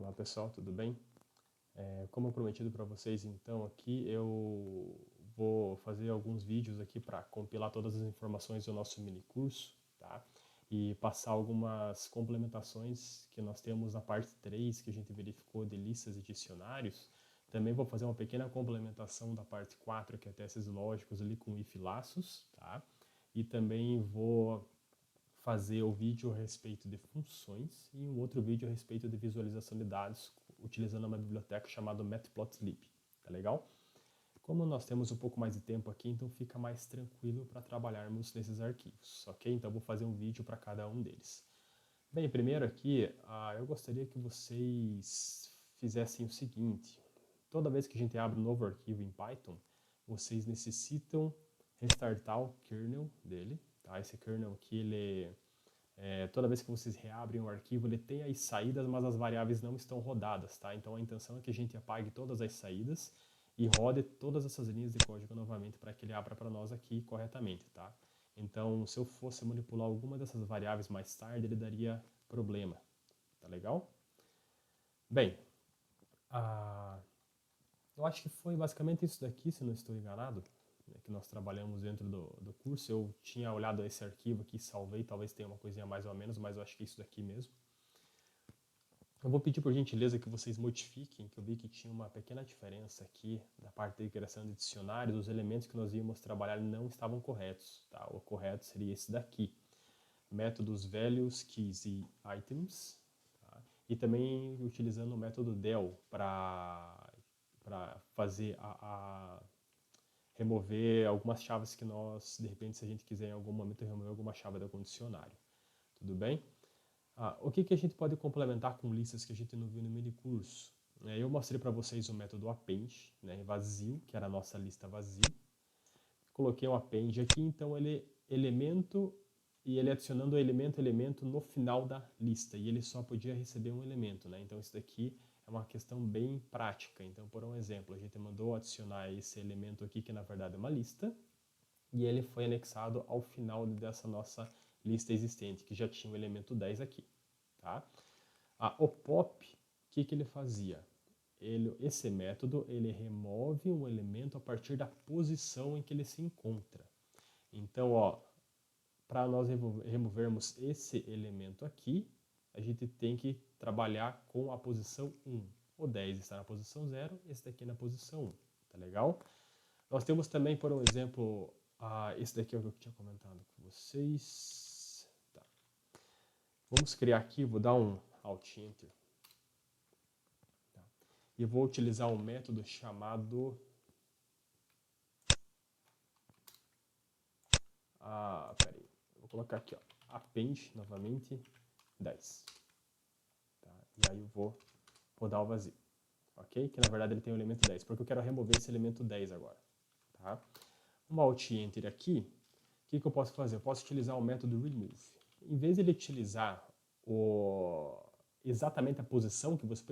Olá pessoal, tudo bem? Como prometido para vocês, então aqui eu vou fazer alguns vídeos aqui para compilar todas as informações do nosso mini curso, tá? E passar algumas complementações que nós temos na parte 3 que a gente verificou de listas e dicionários. Também vou fazer uma pequena complementação da parte 4, que é testes lógicos ali com if laços, tá? E também vou fazer o vídeo a respeito de funções e um outro vídeo a respeito de visualização de dados utilizando uma biblioteca chamada Matplotlib, tá legal? Como nós temos um pouco mais de tempo aqui, então fica mais tranquilo para trabalharmos nesses arquivos, ok? Então vou fazer um vídeo para cada um deles. Bem, primeiro aqui, eu gostaria que vocês fizessem o seguinte. Toda vez que a gente abre um novo arquivo em Python, vocês necessitam restartar o kernel dele, tá? Esse kernel aqui, toda vez que vocês reabrem o arquivo, ele tem as saídas, mas as variáveis não estão rodadas, tá? Então a intenção é que a gente apague todas as saídas e rode todas essas linhas de código novamente para que ele abra para nós aqui corretamente, tá? Então, se eu fosse manipular alguma dessas variáveis mais tarde, ele daria problema, tá legal? Bem, eu acho que foi basicamente isso daqui, se não estou enganado, né, que nós trabalhamos dentro do curso. Eu tinha olhado esse arquivo aqui, salvei, talvez tenha uma coisinha mais ou menos, mas eu acho que é isso daqui mesmo. Eu vou pedir por gentileza que vocês modifiquem, que eu vi que tinha uma pequena diferença aqui da parte de criação de dicionários, os elementos que nós íamos trabalhar não estavam corretos, tá? O correto seria esse daqui, métodos values, keys e items, tá? E também utilizando o método del para fazer remover algumas chaves que nós, de repente, se a gente quiser em algum momento remover alguma chave do algum dicionário. Tudo bem? O que a gente pode complementar com listas que a gente não viu no mini curso? Eu mostrei para vocês o método append, né, vazio, que era a nossa lista vazia. Coloquei um append aqui, então ele elemento e ele adicionando o elemento no final da lista, e ele só podia receber um elemento, né? Então isso daqui é uma questão bem prática. Então, por um exemplo, a gente mandou adicionar esse elemento aqui, que na verdade é uma lista, e ele foi anexado ao final dessa nossa lista existente, que já tinha o elemento 10 aqui. Tá? O pop, o que ele fazia? Esse método ele remove um elemento a partir da posição em que ele se encontra. Então, para nós removermos esse elemento aqui, a gente tem que trabalhar com a posição 1. O 10 está na posição 0, esse daqui na posição 1. Tá legal? Nós temos também, por um exemplo, esse daqui é o que eu tinha comentado com vocês. Tá. Vamos criar aqui, vou dar um Alt Enter. Tá. E vou utilizar um método chamado peraí, vou colocar aqui, append novamente 10. Tá. E aí eu vou rodar o vazio. Ok? Que na verdade ele tem o elemento 10, porque eu quero remover esse elemento 10 agora. Tá? Um Alt Enter aqui, o que eu posso fazer? Eu posso utilizar o método remove. Em vez de ele utilizar exatamente a posição que você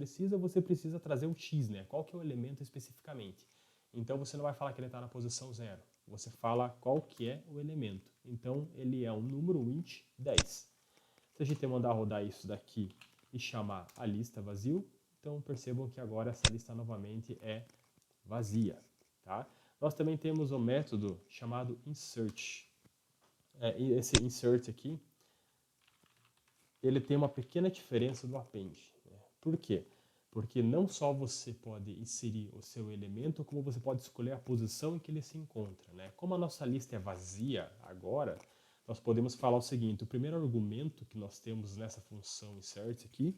precisa trazer o x, né? Qual que é o elemento especificamente. Então você não vai falar que ele está na posição 0, você fala qual que é o elemento. Então ele é um número, um int 10. Se a gente mandar rodar isso daqui e chamar a lista vazio, então percebam que agora essa lista novamente é vazia. Tá? Nós também temos um método chamado insert. Esse insert aqui, ele tem uma pequena diferença do append. Né? Por quê? Porque não só você pode inserir o seu elemento, como você pode escolher a posição em que ele se encontra. Né? Como a nossa lista é vazia agora, nós podemos falar o seguinte: o primeiro argumento que nós temos nessa função insert aqui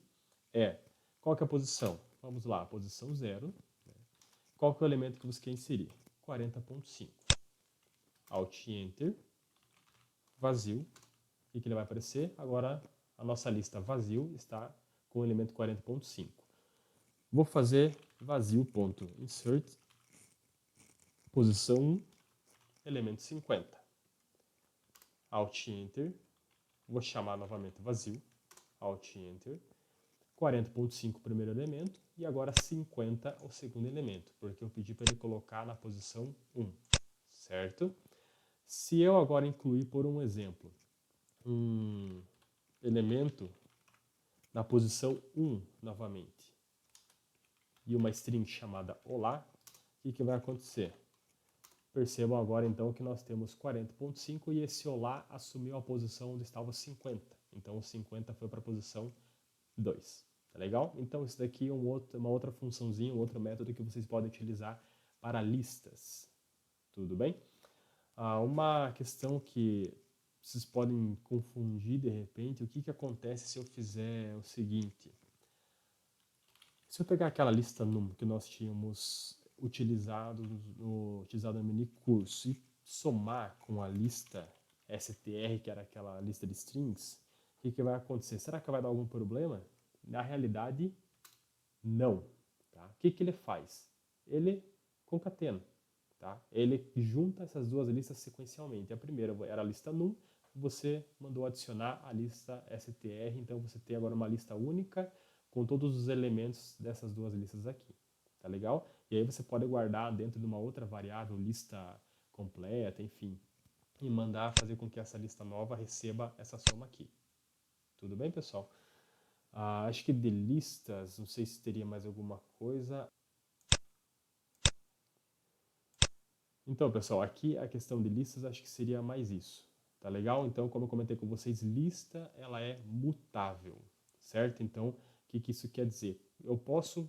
é qual que é a posição? Vamos lá, a posição 0. Né? Qual que é o elemento que você quer inserir? 40.5. Alt Enter, vazio. O que ele vai aparecer? Agora a nossa lista vazio está com o elemento 40.5. Vou fazer vazio.insert, posição 1, elemento 50. Alt Enter, vou chamar novamente vazio, Alt Enter, 40.5 o primeiro elemento e agora 50 o segundo elemento, porque eu pedi para ele colocar na posição 1, certo? Se eu agora incluir, por um exemplo, um elemento na posição 1 novamente, e uma string chamada olá, o que vai acontecer? Percebam agora então que nós temos 40.5 e esse olá assumiu a posição onde estava o 50. Então o 50 foi para a posição 2. Tá legal? Então isso daqui é uma outra funçãozinha, um outro método que vocês podem utilizar para listas. Tudo bem? Uma questão que vocês podem confundir de repente, o que acontece se eu fizer o seguinte. Se eu pegar aquela lista num que nós tínhamos utilizado no mini curso e somar com a lista str, que era aquela lista de strings, o que vai acontecer? Será que vai dar algum problema? Na realidade, não. Tá? O que ele faz? Ele concatena. Tá? Ele junta essas duas listas sequencialmente. A primeira era a lista num, você mandou adicionar a lista str, então você tem agora uma lista única com todos os elementos dessas duas listas aqui. Tá legal? E aí você pode guardar dentro de uma outra variável, lista completa, enfim, e mandar fazer com que essa lista nova receba essa soma aqui. Tudo bem, pessoal? Acho que de listas, não sei se teria mais alguma coisa. Então, pessoal, aqui a questão de listas acho que seria mais isso. Tá legal? Então, como eu comentei com vocês, lista ela é mutável, certo? Então, o que isso quer dizer? Eu posso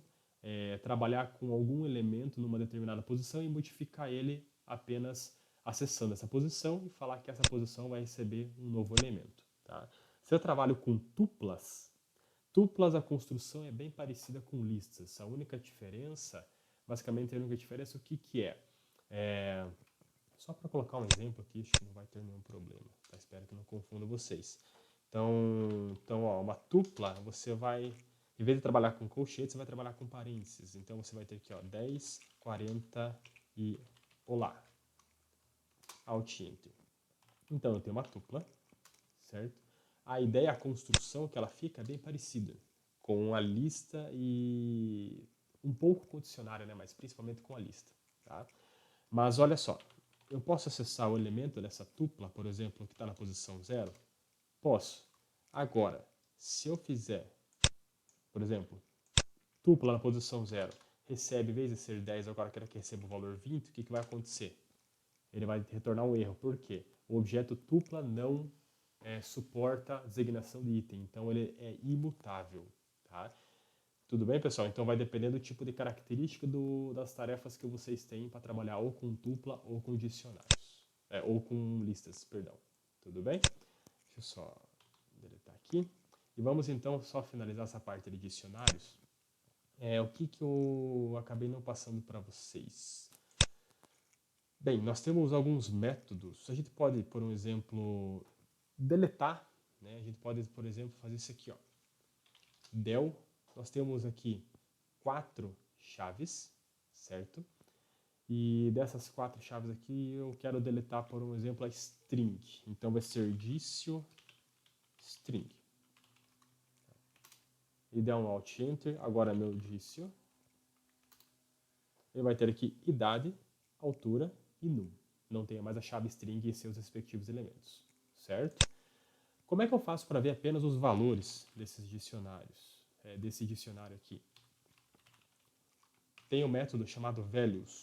trabalhar com algum elemento numa determinada posição e modificar ele apenas acessando essa posição e falar que essa posição vai receber um novo elemento. Tá? Se eu trabalho com tuplas, a construção é bem parecida com listas. A única diferença, basicamente a única diferença, o que é? Só para colocar um exemplo aqui, acho que não vai ter nenhum problema. Tá? Espero que não confunda vocês. Então ó, uma tupla, você vai, em vez de trabalhar com colchetes, você vai trabalhar com parênteses. Então você vai ter aqui ó, 10, 40 e olá. Alt Enter. Então eu tenho uma tupla, certo? A ideia, a construção que ela fica é bem parecida com a lista e um pouco com o dicionário, né? Mas principalmente com a lista. Tá? Mas olha só, eu posso acessar o elemento dessa tupla, por exemplo, que está na posição 0? Posso. Agora, se eu fizer, por exemplo, tupla na posição 0, recebe, em vez de ser 10, agora quero que receba o valor 20, o que vai acontecer? Ele vai retornar um erro. Por quê? O objeto tupla não suporta designação de item, então ele é imutável. Tá? Tudo bem, pessoal? Então vai depender do tipo de característica das tarefas que vocês têm para trabalhar ou com tupla ou com dicionários. Ou com listas, perdão. Tudo bem? Deixa eu só deletar aqui. E vamos então só finalizar essa parte de dicionários. O que eu acabei não passando para vocês? Bem, nós temos alguns métodos. A gente pode, por um exemplo, deletar. Né? A gente pode, por exemplo, fazer isso aqui. Ó. Del. Nós temos aqui 4 chaves, certo? E dessas 4 chaves aqui, eu quero deletar, por um exemplo, a string. Então vai ser dício string. E der um Alt Enter, agora meu dício. Ele vai ter aqui idade, altura e num. Não tem mais a chave string e seus respectivos elementos, certo? Como é que eu faço para ver apenas os valores desses dicionários, desse dicionário aqui? Tem um método chamado values.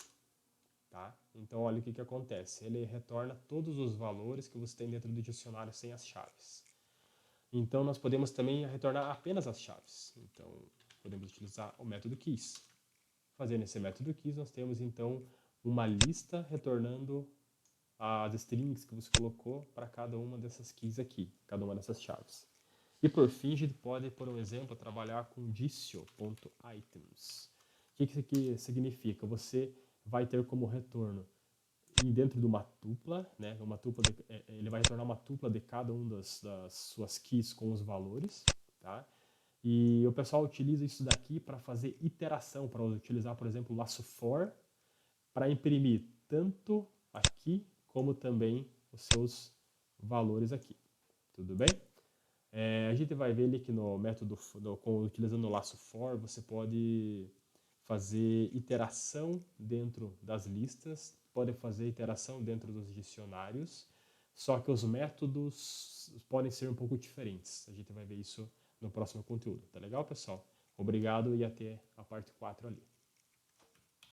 Tá? Então, olha o que acontece. Ele retorna todos os valores que você tem dentro do dicionário sem as chaves. Então, nós podemos também retornar apenas as chaves. Então, podemos utilizar o método keys. Fazendo esse método keys, nós temos, então, uma lista retornando as strings que você colocou para cada uma dessas keys aqui, cada uma dessas chaves. E, por fim, a gente pode, por um exemplo, trabalhar com dicio.items. O que isso aqui significa? Você vai ter como retorno dentro de uma tupla, né? Ele vai retornar uma tupla de cada uma das suas keys com os valores, tá? E o pessoal utiliza isso daqui para fazer iteração, para utilizar, por exemplo, o laço for, para imprimir tanto aqui como também os seus valores aqui. Tudo bem? A gente vai ver ali que no método, utilizando o laço for, você pode fazer iteração dentro das listas, pode fazer iteração dentro dos dicionários, só que os métodos podem ser um pouco diferentes. A gente vai ver isso no próximo conteúdo. Tá legal, pessoal? Obrigado e até a próxima. parte 4 ali.